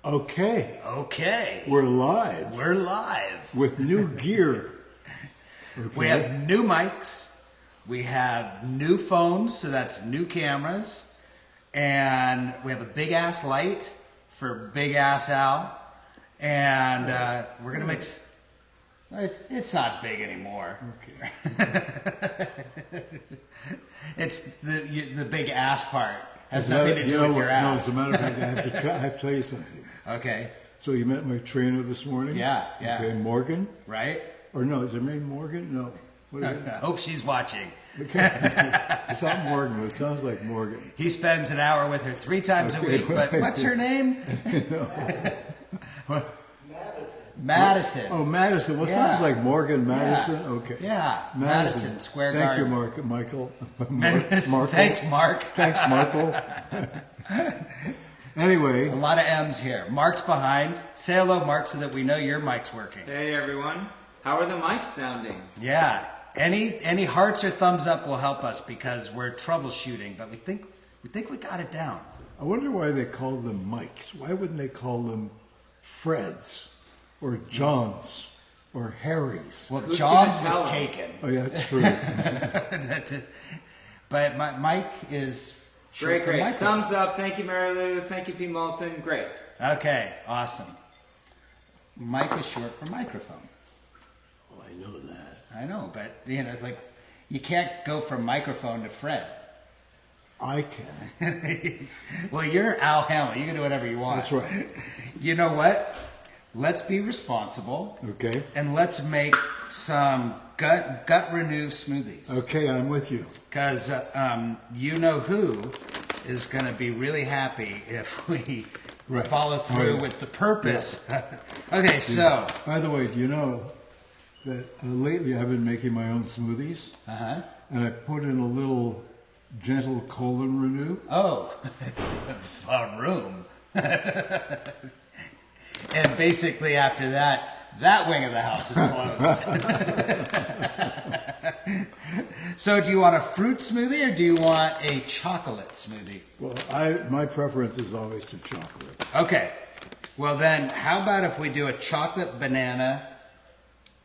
Okay. Okay. We're live. We're live. With new gear. Okay. We have new mics. We have new phones, so that's new cameras. And we have a big ass light for big ass Al. And we're going to mix. It's not big anymore. Okay. It's the big ass part. Has nothing to do with your ass. No, as a matter of fact, I have to tell you something. Okay. So you met my trainer this morning? Yeah. Okay, Morgan? Right? Or no, is her name Morgan? No. What is it? I hope she's watching. Okay. It's not Morgan, but it sounds like Morgan. He spends an hour with her 3 times a week, but what's her name? Madison. Oh, Madison. Well, it sounds like Morgan Madison. Yeah. Okay. Yeah, Madison Square Garden. Thank you, Michael. Thanks, Mark. Thanks, Michael. Anyway. A lot of M's here. Mark's behind. Say hello, Mark, so that we know your mic's working. Hey, everyone. How are the mics sounding? Yeah. Any hearts or thumbs up will help us because we're troubleshooting, but we think we got it down. I wonder why they call them mics. Why wouldn't they call them Freds? Or John's, or Harry's. Well, Who's John's gonna tell was him? taken. Oh, yeah, that's true. But Mike is short for Great. microphone. Thumbs up. Thank you, Mary Lou. Thank you, P. Moulton. Great. Okay, awesome. Mike is short for microphone. Well, I know that. I know, but you can't go from microphone to Fred. I can. Well, you're Al Hamlin. You can do whatever you want. That's right. You know what? Let's be responsible. Okay. And let's make some gut renew smoothies. Okay, I'm with you. Because you know who is going to be really happy if we follow through with the purpose. Yeah. Okay, so. By the way, do you know that lately I've been making my own smoothies? Uh-huh. And I put in a little gentle colon renew. Oh, a room. And basically after that wing of the house is closed. So do you want a fruit smoothie or do you want a chocolate smoothie? Well, my preference is always the chocolate. Okay. Well then, how about if we do a chocolate banana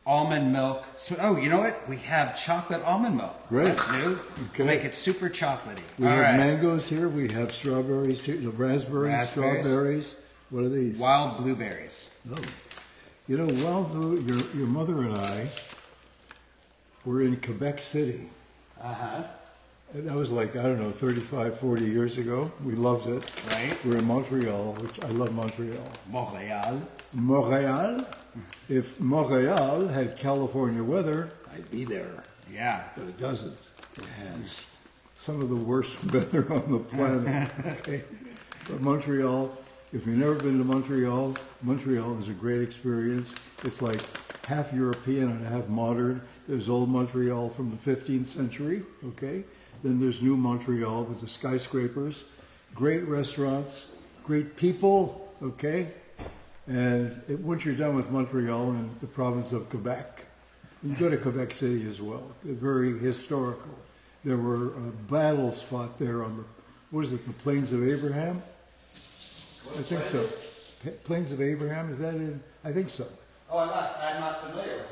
almond milk? Oh, you know what? We have chocolate almond milk. Great. That's new. Okay. Make it super chocolatey. We All have right. mangoes here. We have strawberries here. Raspberries, strawberries. What are these? Wild blueberries. Oh. You know, your mother and I were in Quebec City. Uh-huh. That was like, I don't know, 35, 40 years ago. We loved it. Right. We're in Montreal, which I love Montreal. Montreal. Montreal? If Montreal had California weather, I'd be there. Yeah. But it doesn't. It has some of the worst weather on the planet. Okay. But Montreal, if you've never been to Montreal, Montreal is a great experience. It's like half European and half modern. There's old Montreal from the 15th century, okay? Then there's new Montreal with the skyscrapers, great restaurants, great people, okay? And once you're done with Montreal and the province of Quebec, you go to Quebec City as well. They're very historical. There were battles fought there on the Plains of Abraham? I think so. Plains of Abraham, is that in? I think so. Oh, I'm not familiar with that.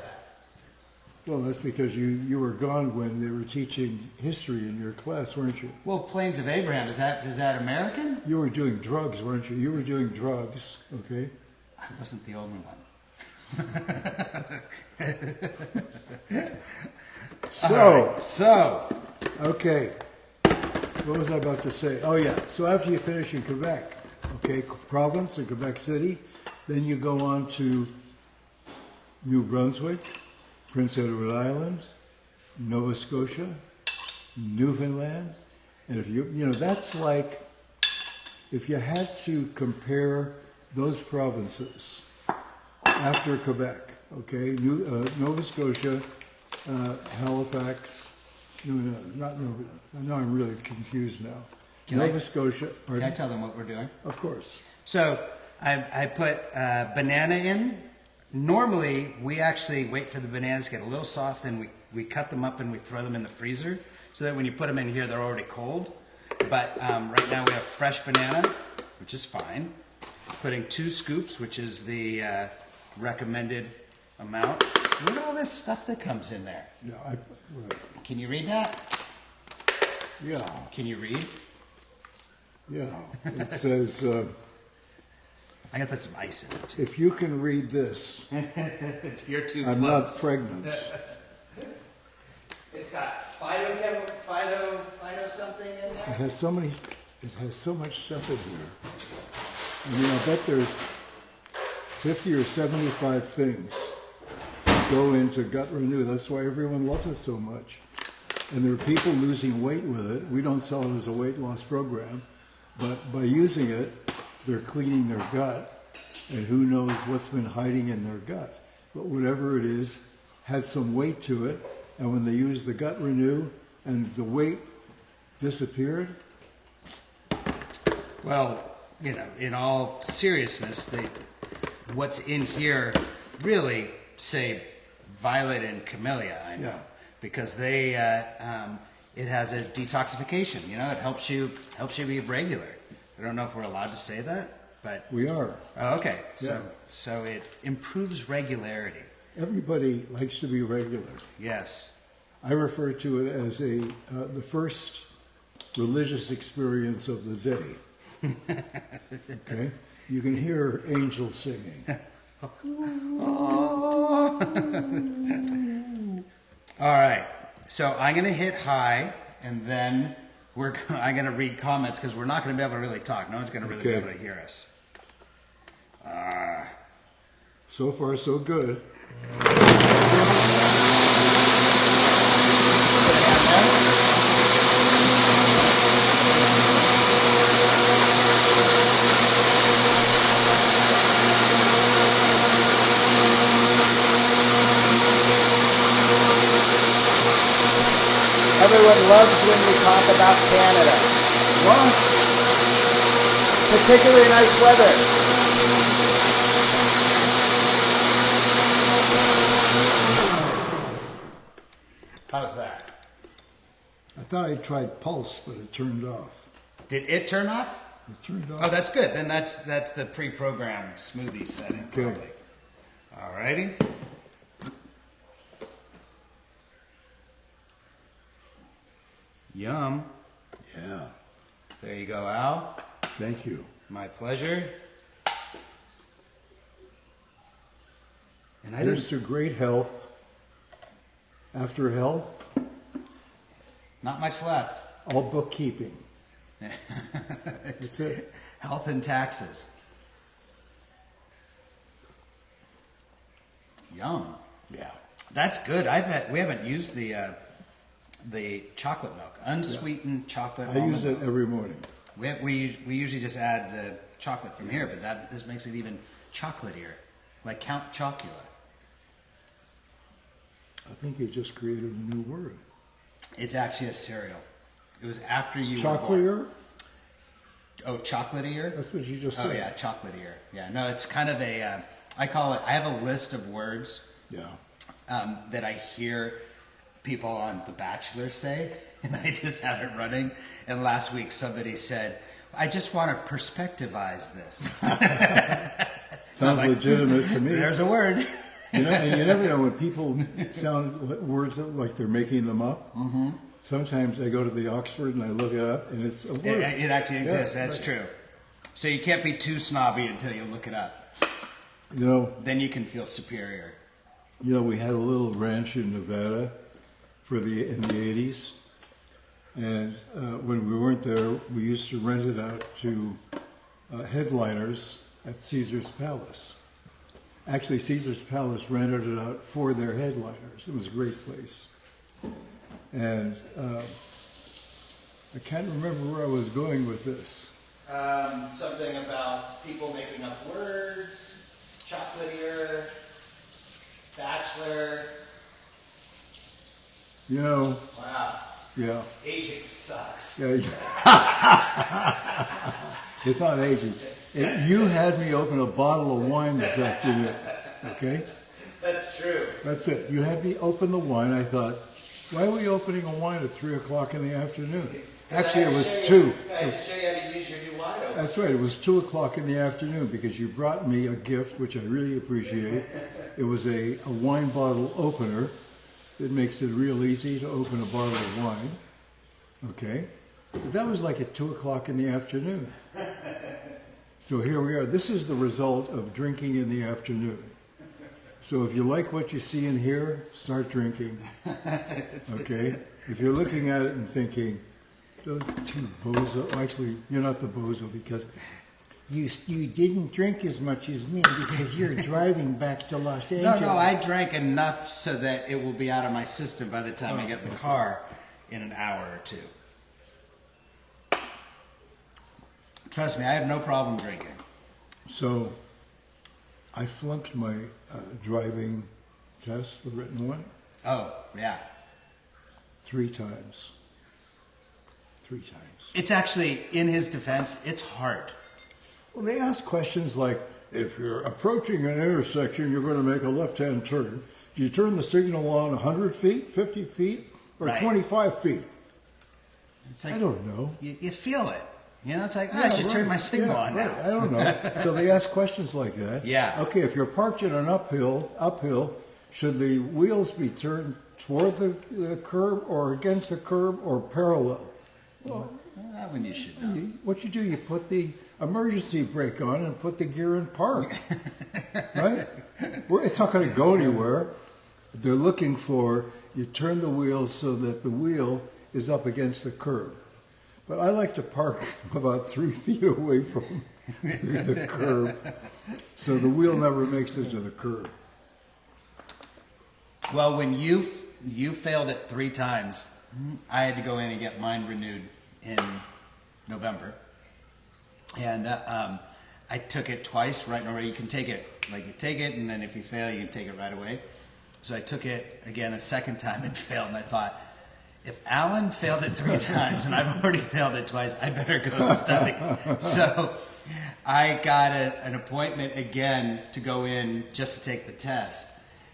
Well, that's because you were gone when they were teaching history in your class, weren't you? Well, Plains of Abraham, is that American? You were doing drugs, weren't you? You were doing drugs, okay? I wasn't the only one. So, okay. What was I about to say? Oh, yeah. So after you finish in Quebec, okay, province or Quebec City, then you go on to New Brunswick, Prince Edward Island, Nova Scotia, Newfoundland, and if that's like, if you had to compare those provinces after Quebec, okay, Nova Scotia, Halifax, not Nova, now I'm really confused now. Nova Scotia. Pardon? Can I tell them what we're doing? Of course. So I put banana in. Normally, we actually wait for the bananas to get a little soft, then we cut them up and we throw them in the freezer so that when you put them in here, they're already cold. But right now we have fresh banana, which is fine. putting 2 scoops, which is the recommended amount. Look at all this stuff that comes in there. Yeah, Can you read that? yeah, Can you read? yeah. It says, I'm gonna put some ice in it too. if you can read this, You're too I'm not close. pregnant. It's got phyto something in It there. has so many, it has so much stuff in here. I mean, I bet there's 50 or 75 things that go into Gut Renew. That's why everyone loves it so much. And there are people losing weight with it. We don't sell it as a weight loss program, but by using it, they're cleaning their gut, and who knows what's been hiding in their gut. But whatever it is, had some weight to it, and when they used the Gut Renew and the weight disappeared, Well, you know, in all seriousness, what's in here really saved Violet and Camellia, I know, Yeah. because they it has a detoxification. You know, it helps you be regular. I don't know if we're allowed to say that, but we are. oh, okay. Yeah. So it improves regularity. Everybody likes to be regular. Yes. I refer to it as the first religious experience of the day. Okay? You can hear angels singing. All right. So I'm going to hit high, and then I'm going to read comments because we're not going to be able to really talk. No one's going to really be Okay. able to hear us. So far, so good. Everyone loves when we talk about Canada. Particularly nice weather. How's that? I thought I tried Pulse, but it turned off. Did it turn off? It turned off. Oh, that's good. Then that's the pre-programmed smoothie setting. Okay. Probably. All righty. Yum. Yeah. There you go, Al. Thank you. My pleasure. And I Here's didn't. to great health. After health, Not much left. all bookkeeping. That's it. Health and taxes. Yum. Yeah. That's good. We haven't used the chocolate milk, unsweetened chocolate. I use almond it every morning. milk. We usually just add the chocolate from here, but this makes it even chocolatier, like Count Chocula. I think you just created a new word. It's actually a cereal. It was after you were born. Chocolatier? Oh, chocolatier. That's what you just Oh said. yeah, chocolatier. Yeah, no, it's kind of a. I call it. I have a list of words Yeah. that I hear people on The Bachelor say, and I just have it running. And last week somebody said, "I just want to perspectivize this." Sounds like, legitimate to me. There's a word. You know, and you never know when people sound words that, like they're making them up. Mm-hmm. Sometimes I go to the Oxford and I look it up, and it's a word. It actually exists. Yeah, That's right. true. So you can't be too snobby until you look it up. You know, Then you can feel superior. we had a little ranch in Nevada in the 80s, and when we weren't there, we used to rent it out to headliners at Caesar's Palace. Actually, Caesar's Palace rented it out for their headliners. It was a great place. And I can't remember where I was going with this. Something about people making up words, chocolatier, bachelor. You know, Wow, yeah. aging sucks. Yeah. It's not aging. You had me open a bottle of wine this afternoon, okay? That's true. That's it. You had me open the wine. I thought, why are we opening a wine at 3 o'clock in the afternoon? Actually, it was 2. I had to show you how to use your new wide open. That's right. It was 2 o'clock in the afternoon because you brought me a gift, which I really appreciate. It was a wine bottle opener that makes it real easy to open a bottle of wine. Okay? But that was like at 2 o'clock in the afternoon. So here we are. This is the result of drinking in the afternoon. So if you like what you see and hear, start drinking. Okay? If you're looking at it and thinking, those two bozo, actually, you're not the bozo because you didn't drink as much as me because you're driving back to Los Angeles. No, I drank enough so that it will be out of my system by the time I get in the car in an hour or 2. Trust me, I have no problem drinking. So I flunked my driving test, the written one, Oh, yeah. 3 times. 3 times. It's actually, in his defense, it's hard. Well, they ask questions like, if you're approaching an intersection, you're going to make a left-hand turn. Do you turn the signal on 100 feet, 50 feet, or Right. 25 feet? It's like, I don't know. You feel it. You know, it's like, I should turn my signal on right. now. I don't know. So they ask questions like that. Yeah. Okay, if you're parked in an uphill, should the wheels be turned toward the curb or against the curb or parallel? Well, That one you should know. what you do, you put the emergency brake on and put the gear in park. Right? It's not going to go anywhere. They're looking for, you turn the wheels so that the wheel is up against the curb. But I like to park about 3 feet away from the curb, so the wheel never makes it to the curb. Well, when you failed it 3 times, I had to go in and get mine renewed in November. And I took it twice right in a row. You can take it, like you take it, and then if you fail, you can take it right away. So I took it again a second time and failed, and I thought, if Alan failed it 3 times and I've already failed it twice, I better go study. So I got an appointment again to go in just to take the test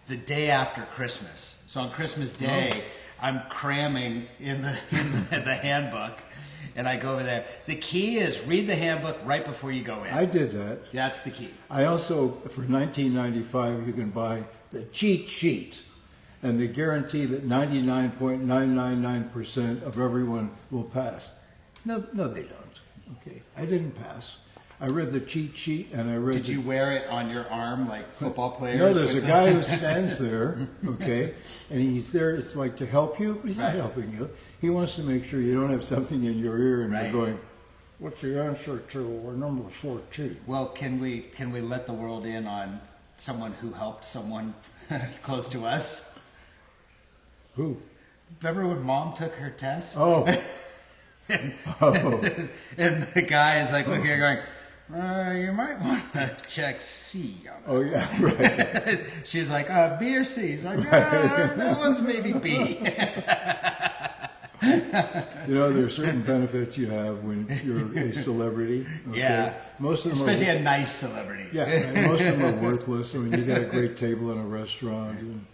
the day after Christmas. So on Christmas Day, I'm cramming in the handbook, and I go over there. The key is read the handbook right before you go in. I did that. That's the key. I also, for $19.95, you can buy the cheat sheet, and they guarantee that 99.999% of everyone will pass. No, they don't. Okay, I didn't pass. I read the cheat sheet, and I read. Did you wear it on your arm like football players? No, there's a guy who stands there, okay, and he's there. It's like to help you. He's not helping you. He wants to make sure you don't have something in your ear and you're going, "What's the answer to or number 14?" Well, can we let the world in on someone who helped someone close to us? Who? Remember when Mom took her test? Oh. And the guy is like looking at her going, you might want to check C on it. Oh, yeah, right. She's like, B or C? He's like, that one's maybe B. You know, there are certain benefits you have when you're a celebrity. Okay? Yeah. Most of them especially are, a nice celebrity. Yeah, and most of them are worthless. I mean, you got a great table in a restaurant. And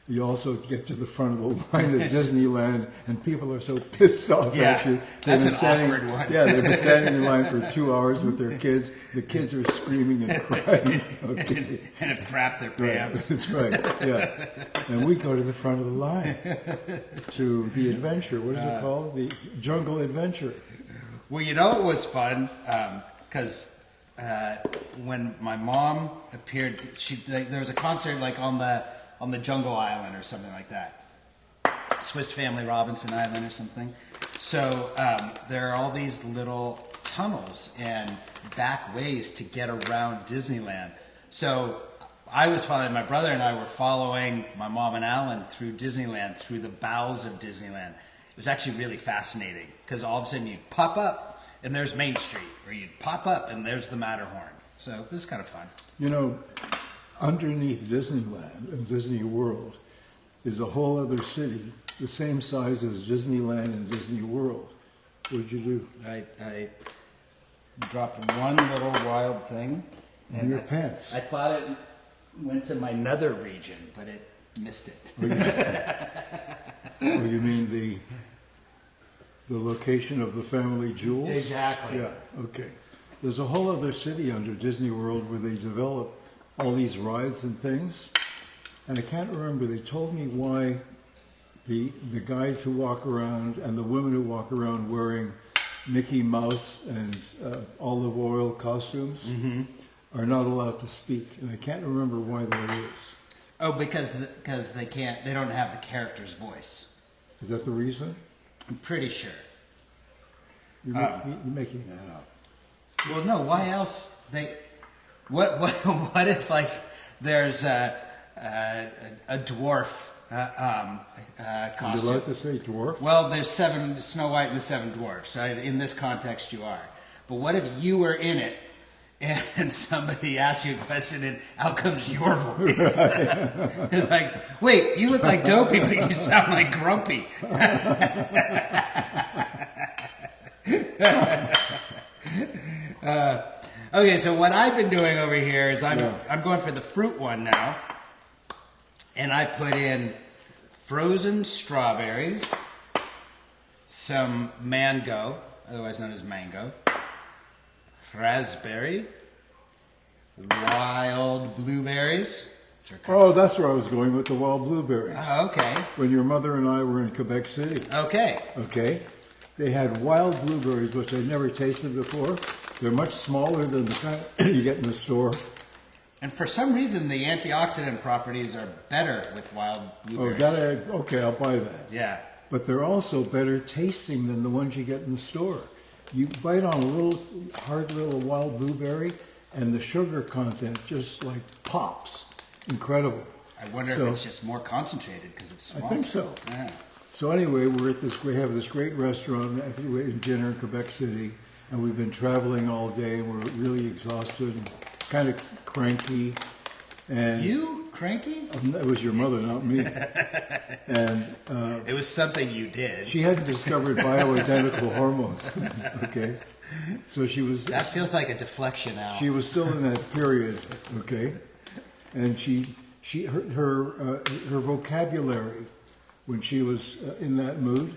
you also get to the front of the line at Disneyland, and people are so pissed off at you. That's an awkward one. Yeah, they've been standing in line for 2 hours with their kids. The kids are screaming and crying. Okay. And have crapped their Right. pants. That's right. Yeah, and we go to the front of the line to the adventure. What is it called? The Jungle Adventure. Well, you know it was fun because when my mom appeared, there was a concert like on the Jungle Island or something like that, Swiss Family Robinson Island or something. So there are all these little tunnels and back ways to get around Disneyland. So I was following, my brother and I were following my mom and Alan through Disneyland, through the bowels of Disneyland. It was actually really fascinating because all of a sudden you'd pop up and there's Main Street, or you'd pop up and there's the Matterhorn. So it was kind of fun. You know, underneath Disneyland and Disney World is a whole other city, the same size as Disneyland and Disney World. What'd you do? I dropped one little wild thing. In your pants. I thought it went to my nether region, but it missed it. Or you mean the location of the family jewels. Exactly. Yeah, okay. There's a whole other city under Disney World where they develop all these rides and things. And I can't remember, they told me why the guys who walk around and the women who walk around wearing Mickey Mouse and olive oil costumes are not allowed to speak. And I can't remember why that is. Oh, because they don't have the character's voice. Is that the reason? I'm pretty sure. You're making that up. Well, no. Why else? What if like there's a dwarf costume? You're allowed to say dwarf? Well, there's Snow White and the Seven Dwarfs. So in this context, you are. But what if you were in it and somebody asked you a question and out comes your voice? It's like, wait, you look like Dopey, but you sound like Grumpy. Okay, so what I've been doing over here is I'm going for the fruit one now, and I put in frozen strawberries, some mango, otherwise known as mango, raspberry, wild blueberries. Oh, that's where I was going with the wild blueberries. Oh, okay. When your mother and I were in Quebec City. Okay. Okay? They had wild blueberries, which I'd never tasted before. They're much smaller than the kind you get in the store. And for some reason, the antioxidant properties are better with wild blueberries. Okay, I'll buy that. Yeah. But they're also better tasting than the ones you get in the store. You bite on a little hard little wild blueberry, and the sugar content just like pops. Incredible. I wonder if it's just more concentrated because it's smaller. I think so. Yeah. So anyway, we have this great restaurant we're in dinner in Quebec City, and we've been traveling all day, and we're really exhausted and kind of cranky. And You cranky? It was your mother, not me. And It was something you did. she hadn't discovered bioidentical hormones. Okay, so she was. That feels like a deflection out. She was still in that period. Okay, and her vocabulary when she was in that mood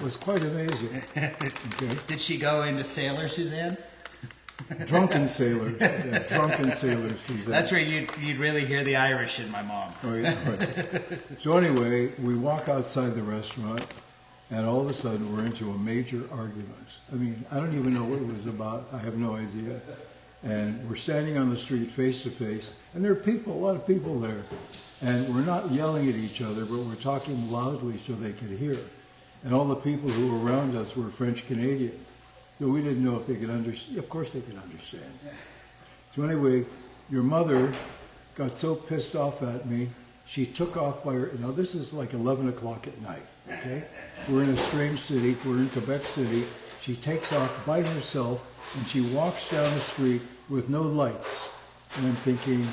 was quite amazing. Okay, Did she go into Sailor Suzanne? drunken sailor, yeah, drunken sailor Suzanne. That's where you'd really hear the Irish in my mom. Oh, yeah, right. So anyway, we walk outside the restaurant, and all of a sudden we're into a major argument. I mean, I don't even know what it was about. I have no idea. And we're standing on the street face to face, and there are people, a lot of people there. And we're not yelling at each other, but we're talking loudly so they could hear. And all the people who were around us were French Canadian. So we didn't know if they could understand. Of course they could understand. So anyway, your mother got so pissed off at me, she took off by her. Now this is like 11 o'clock at night, okay? We're in a strange city. We're in Quebec City. She takes off by herself, and she walks down the street with no lights. And I'm thinking,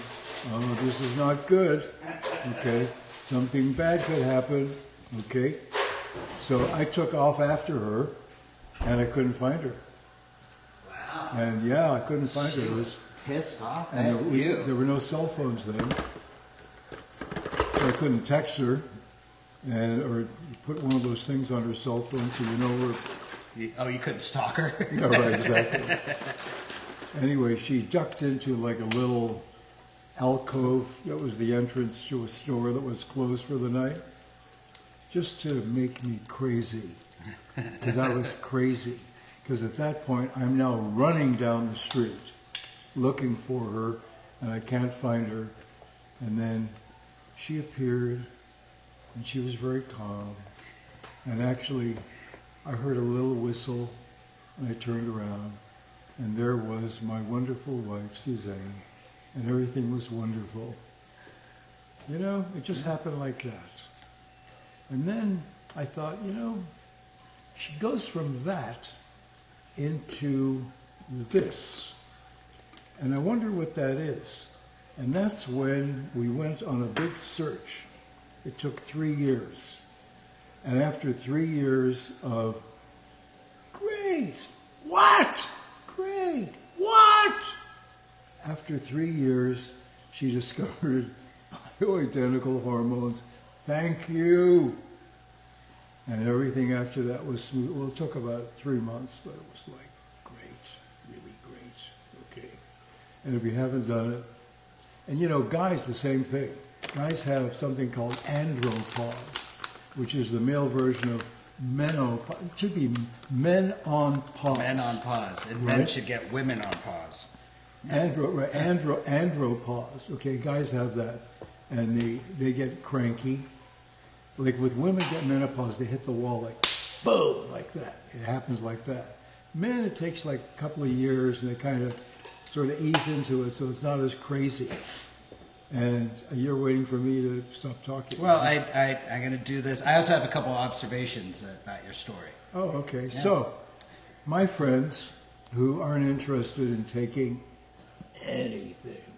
oh, this is not good, okay? Something bad could happen, okay? So I took off after her, and I couldn't find her. Wow. And yeah, I couldn't find her. It was, Pissed off and at you. there were no cell phones then, so I couldn't text her, or put one of those things on her cell phone so you know where. You couldn't stalk her? Yeah, right, exactly. Anyway, she ducked into like a little alcove that was the entrance to a store that was closed for the night, just to make me crazy. Because I was crazy. Because at that point, I'm now running down the street looking for her, and I can't find her. And then she appeared, and she was very calm. And actually, I heard a little whistle, and I turned around, and there was my wonderful wife, Suzanne, and everything was wonderful. You know, it just happened like that. And then I thought, you know, she goes from that into this. And I wonder what that is. And that's when we went on a big search. It took 3 years. And after 3 years of, great, what? Great, what? After 3 years, she discovered bioidentical hormones. Thank you. And everything after that was smooth. Well, it took about 3 months, but it was like great, really great. Okay. And if you haven't done it, and you know, guys, the same thing. Guys have something called andropause, which is the male version of menopause. It should be men on pause. Men on pause, and men should get women on pause. Andropause. Okay, guys have that, and they get cranky. Like with women get menopause, they hit the wall like boom, like that. It happens like that. Men, it takes like a couple of years, and they kind of sort of ease into it, so it's not as crazy. And you're waiting for me to stop talking. Well, I'm going to do this. I also have a couple of observations about your story. Oh, okay. Yeah. So, my friends who aren't interested in taking anything,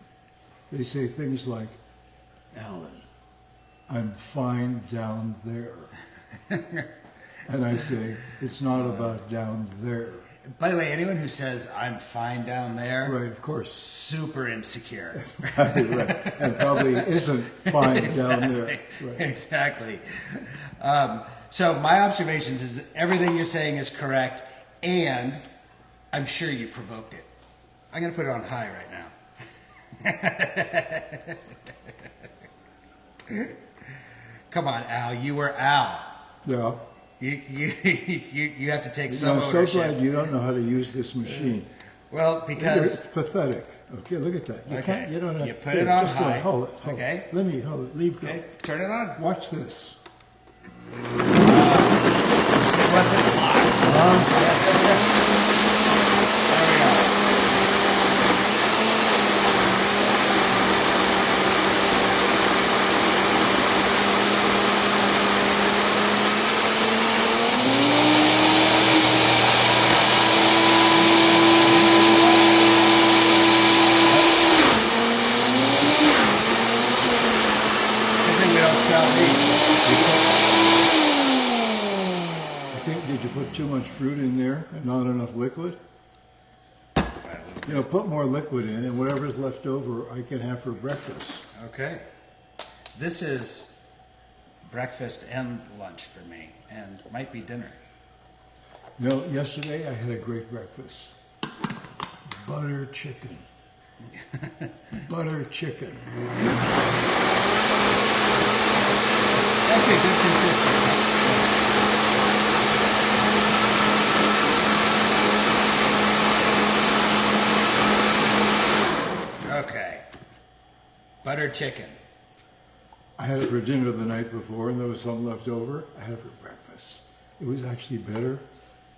they say things like, Alan, I'm fine down there. And I say, it's not about down there. By the way, anyone who says, I'm fine down there, right, of course, super insecure. Right. And probably isn't fine exactly. Down there. Right. Exactly. So my observations is everything you're saying is correct, and I'm sure you provoked it. I'm going to put it on high right now. Come on, Al. You were Al. Yeah. You have to take some I'm ownership. so glad you don't know how to use this machine. Well, because it's pathetic. Okay, look at that. You can't. You don't have. You put it on high. Hold it. Okay. Let me hold it. Leave go. Okay, turn it on. Watch this. It wasn't locked. There we go. Did you put too much fruit in there and not enough liquid? You know, put more liquid in, and whatever's left over, I can have for breakfast. Okay. This is breakfast and lunch for me, and might be dinner. You know, yesterday I had a great breakfast. Butter chicken. Butter chicken. Actually, a good consistency. Okay. Butter chicken. I had it for dinner the night before, and there was some left over. I had it for breakfast. It was actually better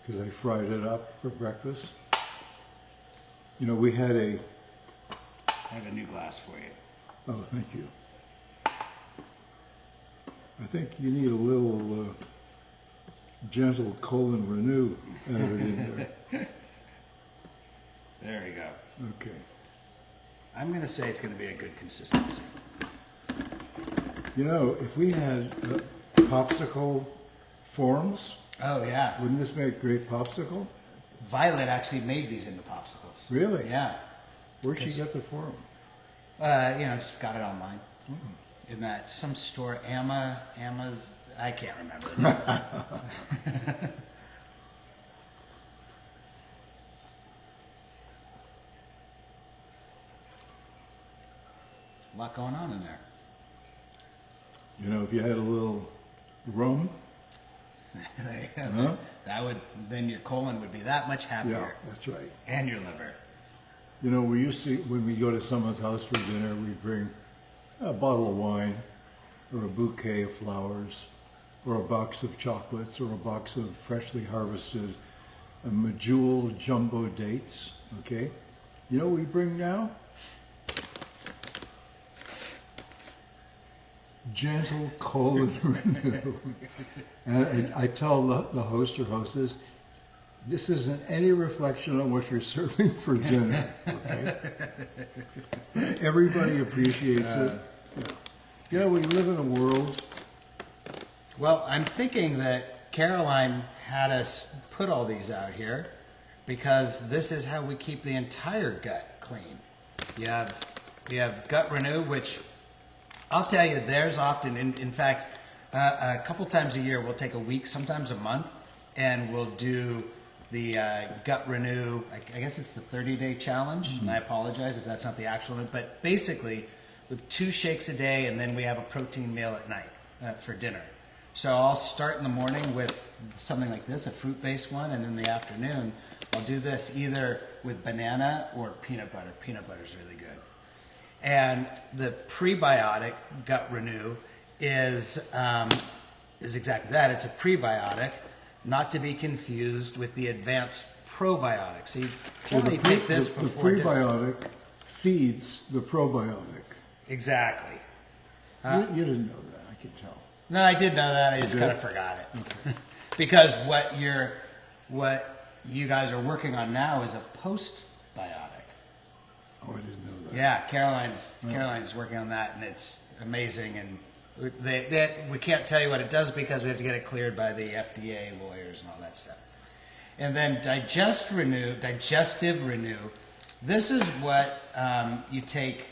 because I fried it up for breakfast. You know, we had I have a new glass for you. Oh, thank you. I think you need a little gentle colon renew added in there. There we go. Okay. I'm going to say it's going to be a good consistency. You know, if we had popsicle forms, Oh, yeah. wouldn't this make great popsicle? Violet actually made these into popsicles. Really? Yeah. Where'd she get the form? Just got it online. In that some store, Amma's, I can't remember. A lot going on in there. You know, if you had a little rum, There you go. Huh? Then your colon would be that much happier. yeah, that's right. And your liver. You know, we used to, when we go to someone's house for dinner, we bring a bottle of wine, or a bouquet of flowers, or a box of chocolates, or a box of freshly harvested medjool jumbo dates, okay? You know what we bring now? Gentle colon renew. And I tell the host or hostess, this isn't any reflection on what you're serving for dinner, okay? Everybody appreciates it. You know, we live in a world. Well, I'm thinking that Caroline had us put all these out here because this is how we keep the entire gut clean. You have gut renew, which I'll tell you, there's often, in fact, A couple times a year, we'll take a week, sometimes a month, and we'll do the Gut Renew. I guess it's the 30-day challenge, and I apologize if that's not the actual one. But basically, we have 2 shakes a day, and then we have a protein meal at night for dinner. So I'll start in the morning with something like this, a fruit-based one, and in the afternoon, I'll do this either with banana or peanut butter. Peanut butter is really good. And the prebiotic Gut Renew is exactly that. It's a prebiotic, not to be confused with the advanced probiotic. So you generally take this before the prebiotic feeds the probiotic. Exactly. You didn't know that, I can tell. No, I did know that. I just kind of forgot it. Okay. Because what you guys are working on now is a postbiotic. Oh, I didn't know that. Yeah, Caroline's working on that, and it's amazing. And we can't tell you what it does because we have to get it cleared by the FDA lawyers and all that stuff. And then Digestive Renew. This is what you take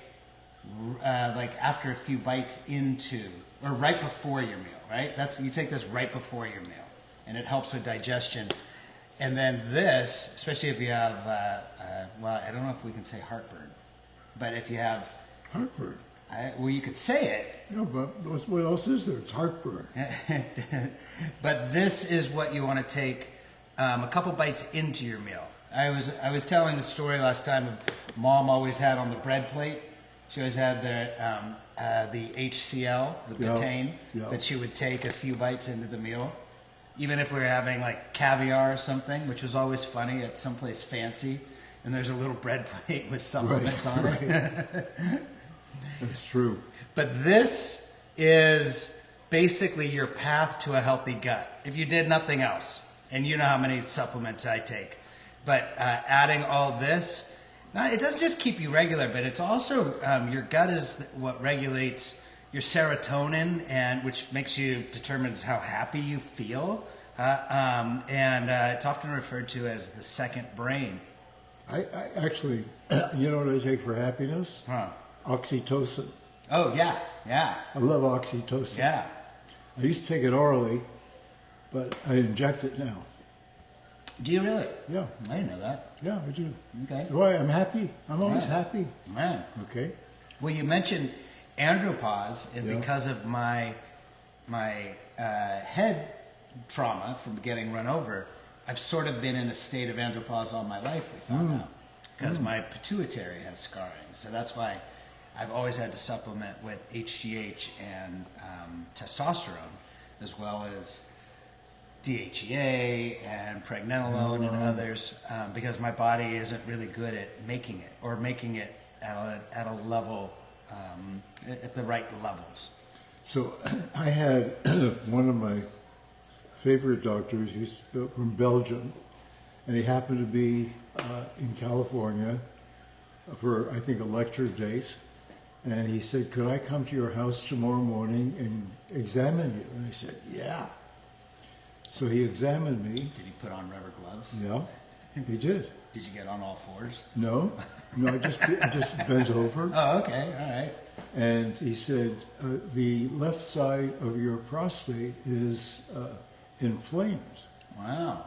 like after a few bites into, or right before your meal, right? You take this right before your meal, and it helps with digestion. And then this, especially if you have, well, I don't know if we can say heartburn, but if you have heartburn. Well, you could say it. No, but what else is there? It's heartburn. But this is what you want to take a couple bites into your meal. I was telling the story last time of Mom always had on the bread plate. She always had the HCl, the betaine, that she would take a few bites into the meal. Even if we were having like caviar or something, which was always funny at someplace fancy, and there's a little bread plate with supplements on it. That's true. But this is basically your path to a healthy gut. If you did nothing else, and you know how many supplements I take, but adding all this, now it doesn't just keep you regular, but it's also your gut is what regulates your serotonin, and which makes you determines how happy you feel, and it's often referred to as the second brain. I actually, you know what I take for happiness? Huh. Oxytocin. Oh yeah. I love oxytocin. Yeah. I used to take it orally, but I inject it now. Do you really? Yeah. I didn't know that. Yeah, I do. Okay. So why? I'm happy. I'm always happy. Man. Okay. Well, you mentioned andropause, and because of my head trauma from getting run over, I've sort of been in a state of andropause all my life, we found out, because my pituitary has scarring. So that's why I've always had to supplement with HGH and testosterone, as well as DHEA and pregnenolone and others, because my body isn't really good at making it, or making it at a level, at the right levels. So I had one of my favorite doctors, he's from Belgium, and he happened to be in California for, I think, a lecture date. And he said, could I come to your house tomorrow morning and examine you? And I said, yeah. So he examined me. Did he put on rubber gloves? Yeah, he did. Did you get on all fours? No, I just bent over. Oh, okay, all right. And he said, the left side of your prostate is inflamed. Wow.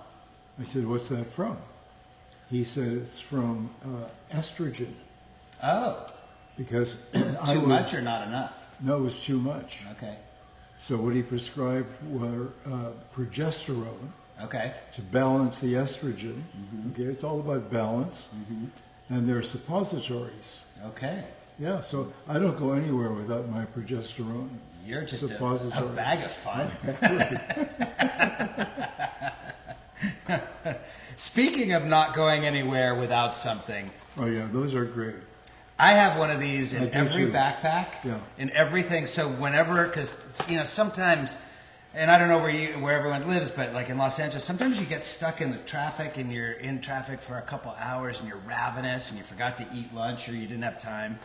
I said, what's that from? He said, it's from estrogen. Oh. Because too much or not enough? No, it was too much. Okay. So what he prescribed were progesterone. Okay. To balance the estrogen. Okay, it's all about balance. And there are suppositories. Okay. Yeah, so I don't go anywhere without my progesterone. You're just a bag of fun. Speaking of not going anywhere without something. Oh yeah, those are great. I have one of these in every backpack, yeah. In everything. So whenever, because sometimes, and I don't know where everyone lives, but like in Los Angeles, sometimes you get stuck in the traffic and you're in traffic for a couple hours and you're ravenous and you forgot to eat lunch or you didn't have time.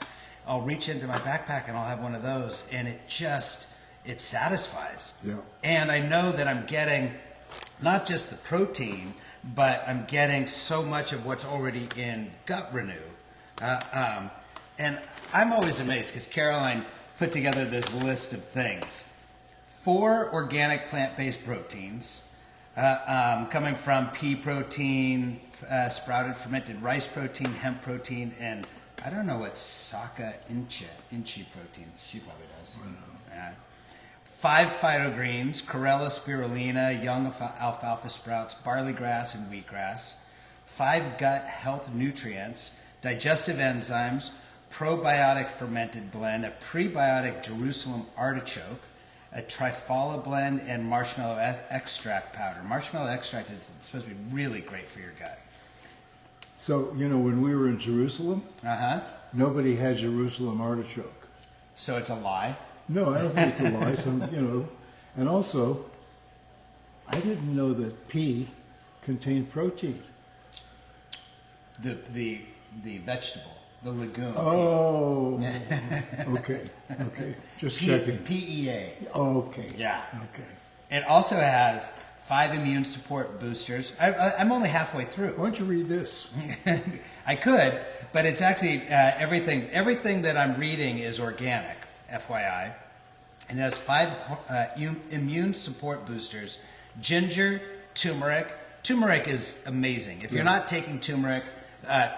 I'll reach into my backpack and I'll have one of those, and it satisfies. Yeah. And I know that I'm getting not just the protein, but I'm getting so much of what's already in Gut Renew. And I'm always amazed because Caroline put together this list of things. 4 organic plant-based proteins, coming from pea protein, sprouted fermented rice protein, hemp protein, and I don't know what Saka Inchi protein. She probably does. Yeah. 5 phytogreens, Corella spirulina, young alfalfa sprouts, barley grass, and wheatgrass. 5 gut health nutrients, digestive enzymes, probiotic fermented blend, a prebiotic Jerusalem artichoke, a trifala blend, and marshmallow extract powder. Marshmallow extract is supposed to be really great for your gut. So, you know, when we were in Jerusalem, nobody had Jerusalem artichoke. So it's a lie? No, I don't think it's a lie. And also, I didn't know that pea contained protein. The vegetable, the legume. Oh, okay. Just checking. PEA. Okay. Yeah. Okay. It also has 5 immune support boosters. I'm only halfway through. Why don't you read this? I could, but it's actually everything. Everything that I'm reading is organic, FYI. And it has 5 immune support boosters: ginger, turmeric. Turmeric is amazing. If you're not taking turmeric,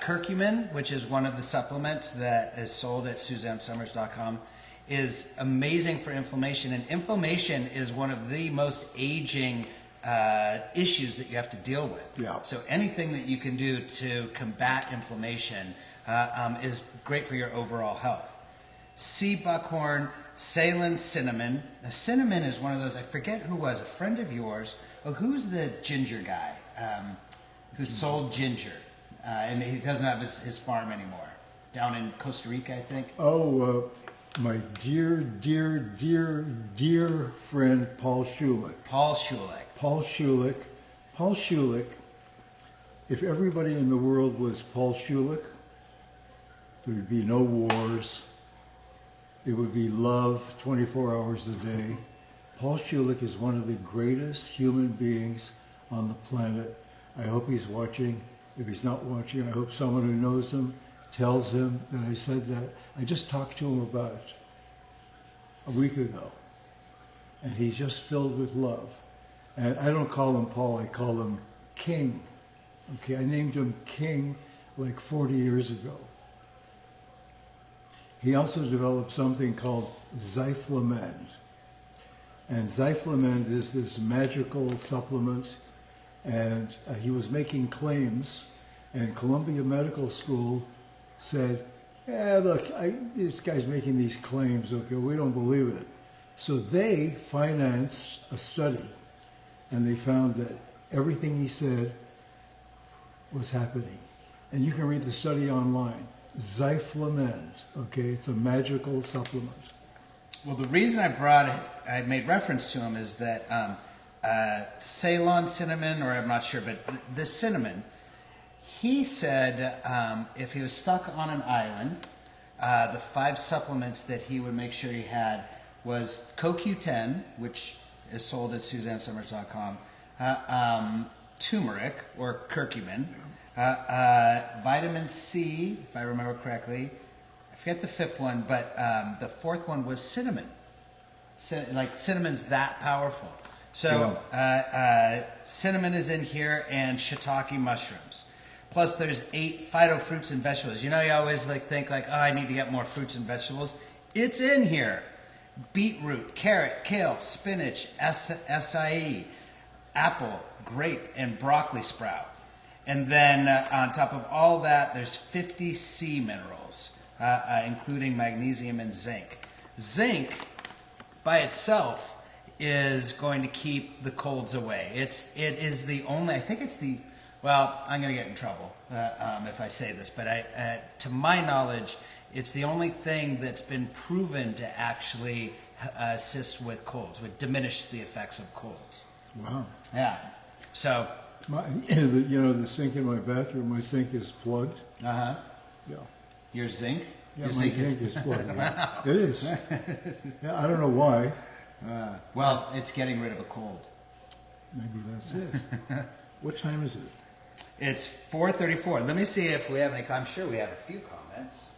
curcumin, which is one of the supplements that is sold at SuzanneSummers.com, is amazing for inflammation. And inflammation is one of the most aging issues that you have to deal with. Yeah. So anything that you can do to combat inflammation is great for your overall health. Sea buckhorn, Ceylon cinnamon. The cinnamon is one of those, I forget who was, a friend of yours. Oh, who's the ginger guy who sold ginger? And he doesn't have his farm anymore. Down in Costa Rica, I think. Oh, my dear friend Paul Schulich. Paul Schulich. Paul Schulich. If everybody in the world was Paul Schulich, there would be no wars. It would be love 24 hours a day. Paul Schulich is one of the greatest human beings on the planet. I hope he's watching. If he's not watching, I hope someone who knows him tells him that I said that. I just talked to him about it a week ago. And he's just filled with love. And I don't call him Paul, I call him King. Okay, I named him King like 40 years ago. He also developed something called Zyflamend. And Zyflamend is this magical supplement. And he was making claims. And Columbia Medical School said, yeah, look, this guy's making these claims, okay, we don't believe it. So they financed a study, and they found that everything he said was happening. And you can read the study online. Zyflamend, okay, it's a magical supplement. Well, the reason I made reference to him is that Ceylon cinnamon, or I'm not sure, but the cinnamon, he said if he was stuck on an island, the 5 supplements that he would make sure he had was CoQ10, which is sold at SuzanneSummers.com, turmeric, or curcumin, vitamin C, if I remember correctly. I forget the 5th one, but the 4th one was cinnamon. Like, cinnamon's that powerful. So cinnamon is in here, and shiitake mushrooms. Plus, there's 8 phyto fruits and vegetables. You know, you always think oh, I need to get more fruits and vegetables. It's in here. Beetroot, carrot, kale, spinach, acai, apple, grape, and broccoli sprout. And then on top of all that, there's 50 C minerals, including magnesium and zinc. Zinc, by itself, is going to keep the colds away. It is the only, I think it's the, well, I'm going to get in trouble if I say this, but to my knowledge, it's the only thing that's been proven to actually assist with colds, would diminish the effects of colds. Wow. Yeah. So. The sink in my bathroom, my sink is plugged. Uh-huh. Yeah. Your zinc? Yeah, my sink is plugged. Yeah. It is. Yeah, I don't know why. Well, it's getting rid of a cold. Maybe that's it. What time is it? It's 4:34. Let me see if we have any. I'm sure we have a few comments.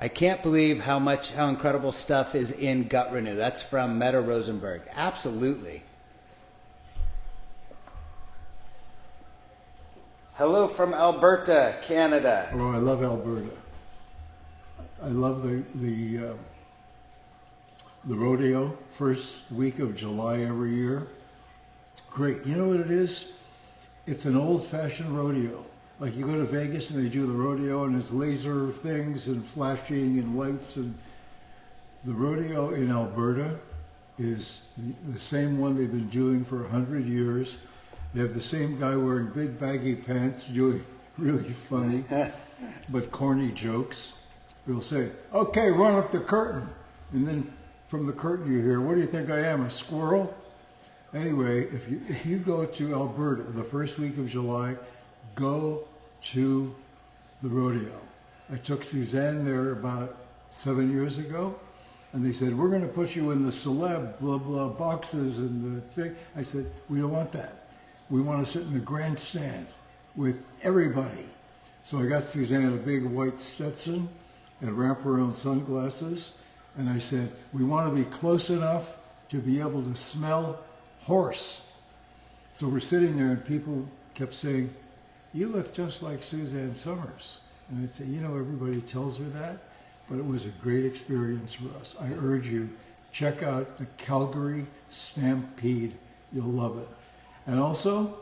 I can't believe how incredible stuff is in Gut Renew. That's from Meta Rosenberg. Absolutely. Hello from Alberta, Canada. Oh, I love Alberta. I love the rodeo, first week of July every year. It's great. You know what it is? It's an old-fashioned rodeo. Like you go to Vegas and they do the rodeo and it's laser things and flashing and lights. And the rodeo in Alberta is the same one they've been doing for 100 years. They have the same guy wearing big baggy pants doing really funny but corny jokes. He'll say, "Okay, run up the curtain." And then from the curtain you hear, "What do you think I am, a squirrel?" Anyway, if you go to Alberta the first week of July, go to the rodeo. I took Suzanne there about 7 years ago, and they said, "We're going to put you in the celeb blah blah boxes and the thing." I said, "We don't want that. We want to sit in the grandstand with everybody." So I got Suzanne a big white Stetson and wraparound sunglasses, and I said, "We want to be close enough to be able to smell horse." So we're sitting there, and people kept saying, "You look just like Suzanne Summers." And I'd say, everybody tells her that, but it was a great experience for us. I urge you, check out the Calgary Stampede. You'll love it. And also,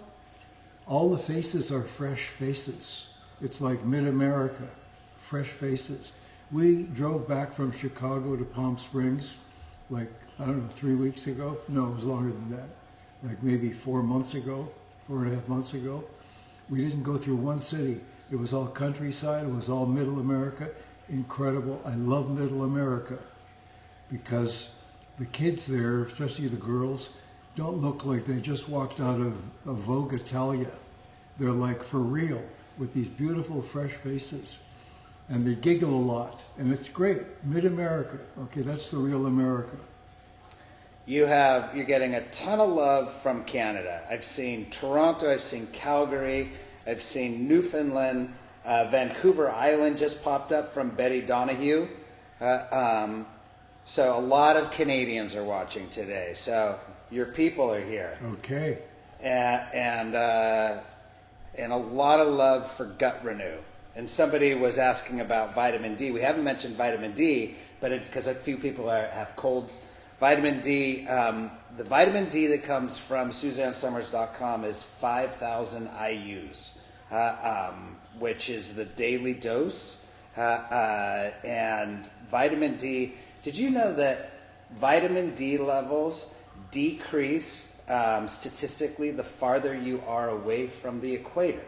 all the faces are fresh faces. It's like Mid-America, fresh faces. We drove back from Chicago to Palm Springs, 3 weeks ago. No, it was longer than that. Like maybe 4 months ago, 4.5 months ago. We didn't go through one city. It was all countryside. It was all Middle America. Incredible. I love Middle America because the kids there, especially the girls, don't look like they just walked out of Vogue Italia. They're like for real with these beautiful fresh faces. And they giggle a lot. And it's great. Mid-America. Okay, that's the real America. You're getting a ton of love from Canada. I've seen Toronto, I've seen Calgary, I've seen Newfoundland, Vancouver Island just popped up from Betty Donahue. So a lot of Canadians are watching today. So your people are here. Okay. And a lot of love for Gut Renew. And somebody was asking about vitamin D. We haven't mentioned vitamin D, but because a few people have colds. Vitamin D, the vitamin D that comes from SuzanneSummers.com is 5,000 IUs, which is the daily dose. And vitamin D, did you know that vitamin D levels decrease statistically the farther you are away from the equator?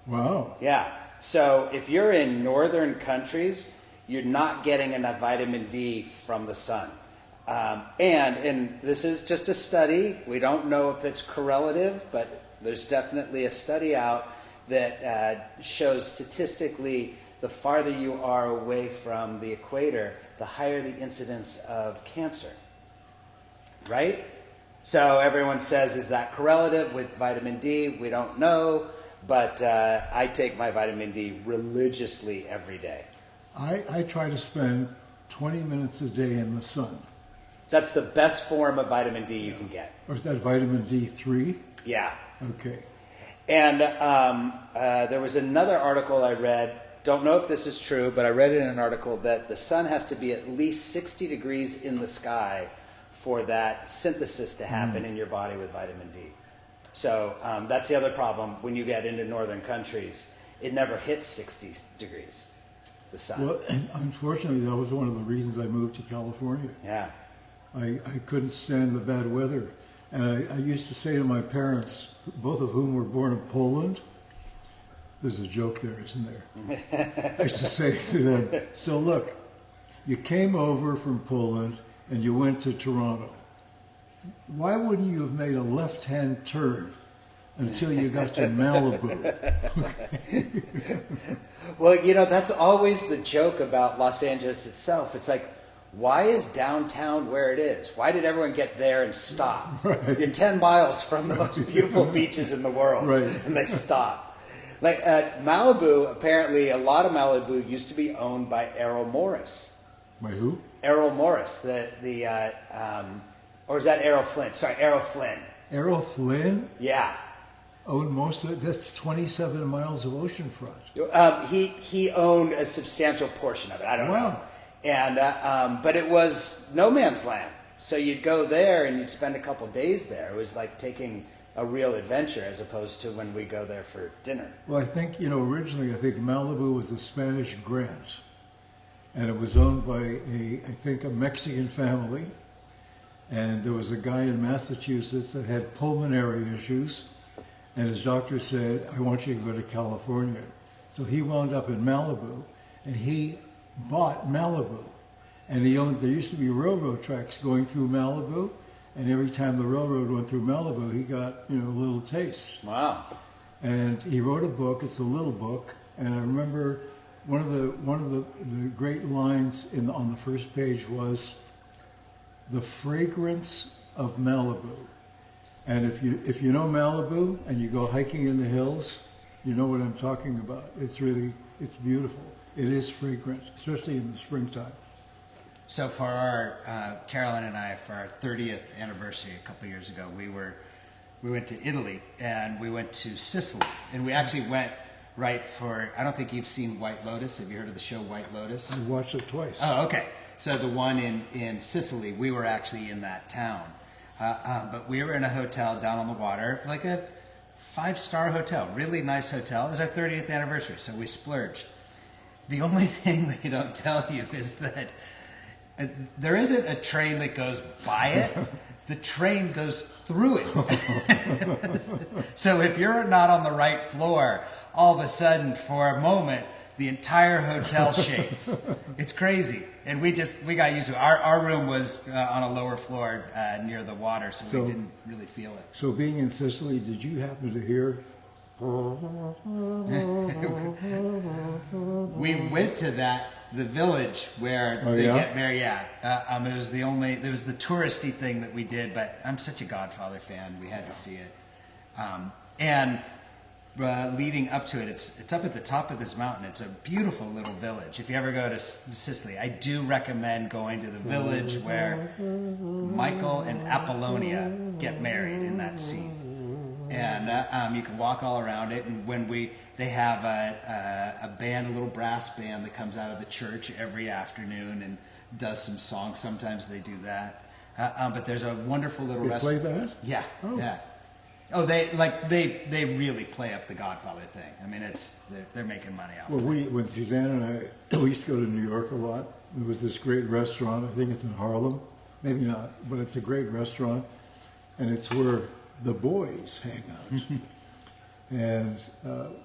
Wow. Yeah. So if you're in northern countries, you're not getting enough vitamin D from the sun. And this is just a study. We don't know if it's correlative, but there's definitely a study out that shows statistically the farther you are away from the equator, the higher the incidence of cancer. Right? So everyone says, is that correlative with vitamin D? We don't know, but I take my vitamin D religiously every day. I try to spend 20 minutes a day in the sun. That's the best form of vitamin D you can get. Or is that vitamin D3? Yeah. Okay. And there was another article I read, don't know if this is true, but I read it in an article that the sun has to be at least 60 degrees in the sky for that synthesis to happen in your body with vitamin D. So that's the other problem when you get into northern countries. It never hits 60 degrees, the sun. Well, and unfortunately, that was one of the reasons I moved to California. Yeah. I couldn't stand the bad weather. And I used to say to my parents, both of whom were born in Poland, there's a joke there, isn't there? I used to say to them, so look, you came over from Poland and you went to Toronto. Why wouldn't you have made a left-hand turn until you got to Malibu? Well, that's always the joke about Los Angeles itself. It's like, why is downtown where it is? Why did everyone get there and stop? Right. You're 10 miles from the most beautiful beaches in the world, right. and they stop. Like Malibu, apparently a lot of Malibu used to be owned by Errol Morris. By who? Errol Morris, or is that Errol Flynn? Sorry, Errol Flynn. Errol Flynn Yeah. owned most of it. That's 27 miles of oceanfront. He owned a substantial portion of it. I don't know. Wow. And but it was no man's land. So you'd go there and you'd spend a couple days there. It was like taking a real adventure as opposed to when we go there for dinner. Well, I think, originally I think Malibu was a Spanish grant. And it was owned by a Mexican family. And there was a guy in Massachusetts that had pulmonary issues. And his doctor said, I want you to go to California. So he wound up in Malibu, and he bought Malibu. And there used to be railroad tracks going through Malibu, and every time the railroad went through Malibu, he got, a little taste. Wow. And he wrote a book, it's a little book, and I remember one of the great lines on the first page was, the fragrance of Malibu. And if you know Malibu and you go hiking in the hills, you know what I'm talking about. It's beautiful. It is fragrant, especially in the springtime. So for our Carolyn and I, for our 30th anniversary a couple years ago, we went to Italy and we went to Sicily, and we actually went right for. I don't think you've seen White Lotus. Have you heard of the show White Lotus? I watched it twice. Oh, okay. So the one in Sicily, we were actually in that town, but we were in a hotel down on the water, like a 5-star hotel, really nice hotel. It was our 30th anniversary, so we splurged. The only thing they don't tell you is that there isn't a train that goes by it. The train goes through it. So if you're not on the right floor, all of a sudden, for a moment, the entire hotel shakes. It's crazy. And we got used to it. Our room was on a lower floor near the water, so we didn't really feel it. So being in Sicily, did you happen to hear? We went to the village where they get married. Yeah, it was the touristy thing that we did. But I'm such a Godfather fan, we had to see it. And leading up to it, it's up at the top of this mountain. It's a beautiful little village. If you ever go to Sicily, I do recommend going to the village where Michael and Apollonia get married in that scene. And you can walk all around it. And when they have a band, a little brass band that comes out of the church every afternoon and does some songs. Sometimes they do that. But there's a wonderful little restaurant. Play that? Yeah, yeah. Oh, they really play up the Godfather thing. I mean, they're making money off of it. When Suzanne and I, we used to go to New York a lot. There was this great restaurant. I think it's in Harlem. Maybe not, but it's a great restaurant, and it's where the boys hang out. And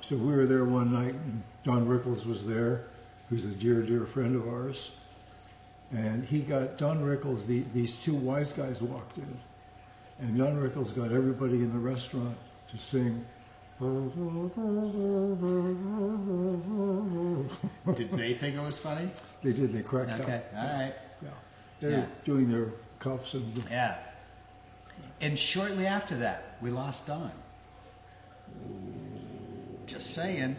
so we were there one night, and Don Rickles was there, who's a dear, dear friend of ours. And Don Rickles, these two wise guys walked in. And Don Rickles got everybody in the restaurant to sing. Did they think it was funny? They did. They cracked up. Okay, all right. Yeah. They're doing their cuffs and... Yeah. And shortly after that, we lost Don. Just saying.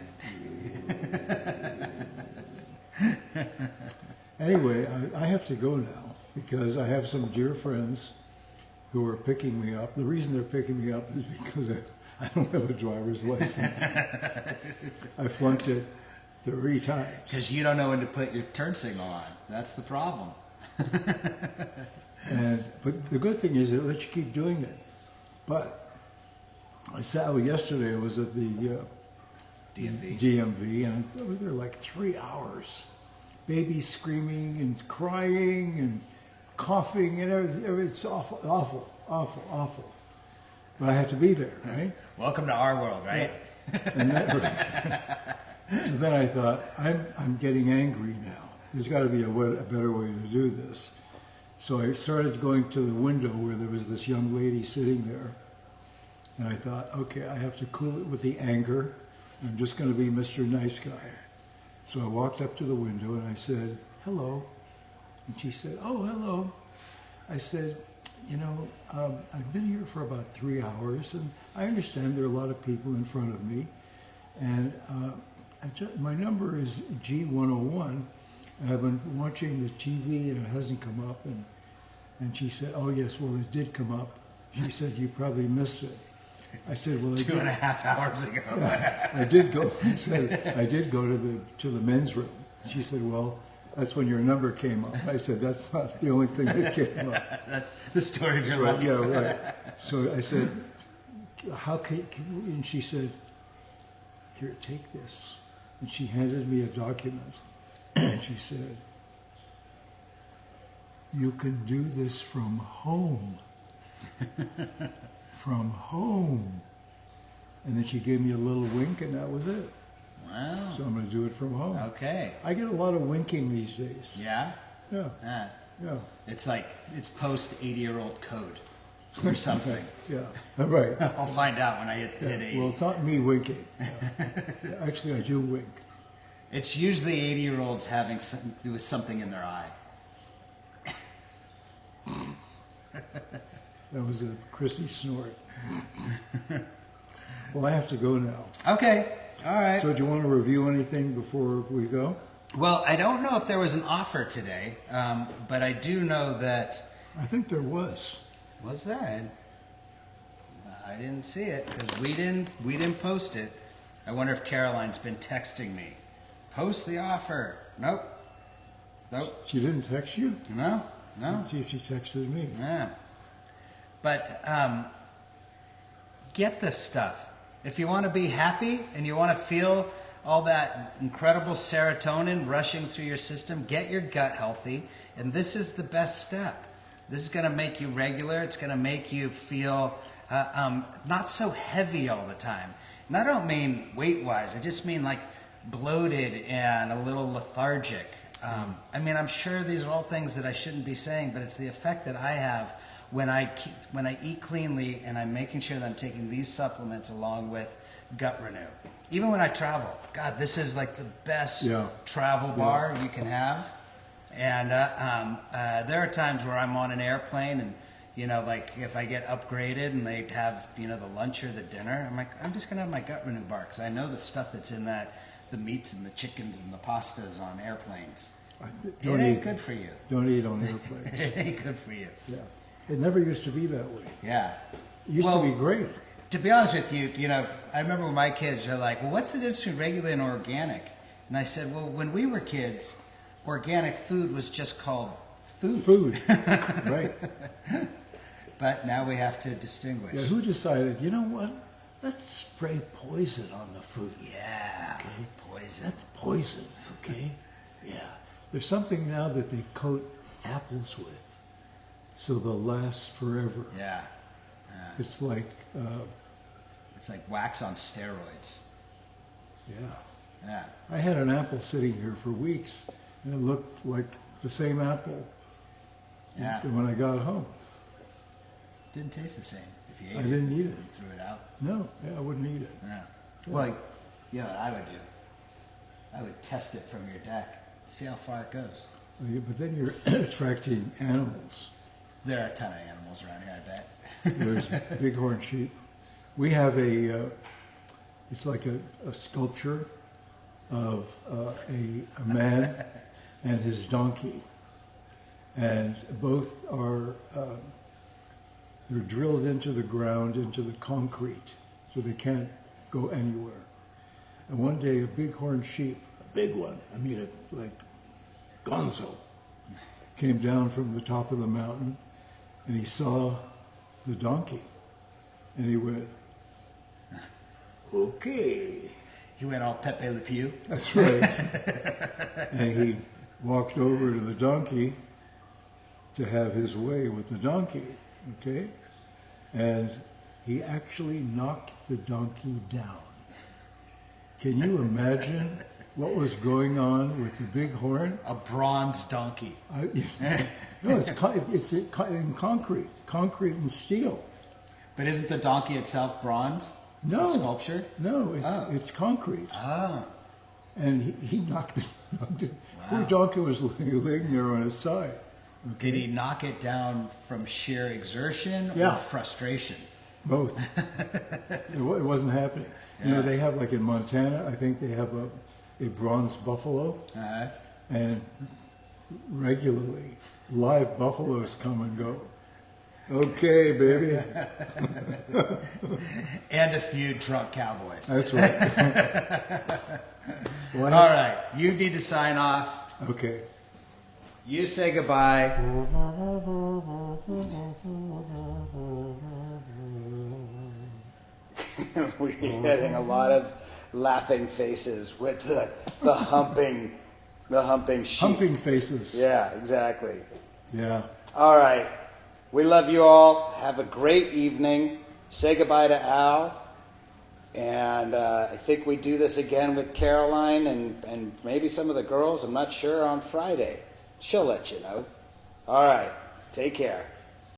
Anyway, I have to go now because I have some dear friends who are picking me up. The reason they're picking me up is because I don't have a driver's license. I flunked it 3 times. Because you don't know when to put your turn signal on. That's the problem. But the good thing is they let you keep doing it. But yesterday I was at the DMV, and I was there like 3 hours. Babies screaming and crying and coughing and everything. It's awful. But I have to be there, right? Welcome to our world, right? Yeah. And then I thought, I'm getting angry now. There's got to be a better way to do this. So I started going to the window where there was this young lady sitting there. And I thought, okay, I have to cool it with the anger. I'm just going to be Mr. Nice Guy. So I walked up to the window and I said, hello. And she said, oh, hello. I said, I've been here for about 3 hours, and I understand there are a lot of people in front of me. And my number is G101. And I've been watching the TV and it hasn't come up. And she said, oh, yes, well, it did come up. She said, you probably missed it. I said, well, 2.5 hours ago. I did go. I said, I did go to the men's room. She said, well, that's when your number came up. I said, that's not the only thing that came up. That's the story of your Right, life. yeah, right. So I said, how can and she said, here, take this. And she handed me a document. And she said, you can do this from home. From home. And then she gave me a little wink, and that was it. Wow. So I'm going to do it from home. Okay. I get a lot of winking these days. Yeah? Yeah, Yeah. yeah, It's like, it's post 80-year-old code or something. yeah. Right. I'll find out when I hit Yeah. 80. Well, it's not me winking. Yeah. Yeah, actually, I do wink. It's usually 80-year-olds having something in their eye. That was a Chrissy snort. Well, I have to go now. Okay. All right. So do you want to review anything before we go? Well, I don't know if there was an offer today, but I do know that... I think there was. Was there? I didn't see it because we didn't post it. I wonder if Caroline's been texting me. Post the offer. Nope. She didn't text you? No. Let's see if she texted me. Yeah. But get this stuff. If you want to be happy and you want to feel all that incredible serotonin rushing through your system, get your gut healthy. And this is the best step. This is going to make you regular. It's going to make you feel not so heavy all the time. And I don't mean weight-wise. I just mean like bloated and a little lethargic. I mean, I'm sure these are all things that I shouldn't be saying, but it's the effect that I have when I eat cleanly and I'm making sure that I'm taking these supplements along with Gut Renew. Even when I travel, God, this is like the best travel bar you can have. And there are times where I'm on an airplane and, you know, like if I get upgraded and they have, you know, the lunch or the dinner, I'm like, I'm just going to have my Gut Renew bar because I know the stuff that's in that, the meats and the chickens and the pastas on airplanes. It ain't good for you. Don't eat on airplanes. It ain't good for you. Yeah. It never used to be that way. Yeah. It used to be great. To be honest with you, you know, I remember when my kids are like, well, what's the difference between regular and organic? And I said, well, when we were kids, organic food was just called food. Food. Right. But now we have to distinguish. Yeah, who decided, you know what? Let's spray poison on the food. Yeah. Okay. Poison. That's poison, okay? Yeah. There's something now that they coat apples with so they'll last forever. Yeah. It's like, It's like wax on steroids. yeah. Yeah. I had an apple sitting here for weeks and it looked like the same apple Yeah. when I got home. Didn't taste the same if you ate I it. didn't eat it. You threw it out. No, yeah, I wouldn't eat it. Yeah. Well, you know what I would do? I would test it from your deck. See how far it goes. But then you're attracting animals. There are a ton of animals around here, I bet. There's bighorn sheep. We have it's like a sculpture of a man and his donkey. And both are, they're drilled into the ground, into the concrete, so they can't go anywhere. And one day a bighorn sheep, a big one, I mean like Gonzo, came down from the top of the mountain and he saw the donkey. And he went, okay. He went all Pepe Le Pew. That's right. And he walked over to the donkey to have his way with the donkey, okay? And he actually knocked the donkey down. Can you imagine what was going on with the bighorn? A bronze donkey. No, it's in concrete and steel. But isn't the donkey itself bronze? No. The sculpture? No, it's concrete. Oh. And he knocked it. Poor donkey was laying there on his side. Okay? Did he knock it down from sheer exertion or Yeah. frustration? Both. It wasn't happening. You know, they have, like in Montana, I think they have a bronze buffalo, Uh-huh. and regularly live buffaloes come and go. Okay, baby. And a few drunk cowboys. That's right. Well, All right, you need to sign off. Okay. You say goodbye. We're getting a lot of laughing faces with the humping sheep. Humping faces. Yeah, exactly. Yeah. All right. We love you all. Have a great evening. Say goodbye to Al. And I think we do this again with Caroline and maybe some of the girls. I'm not sure on Friday. She'll let you know. All right. Take care.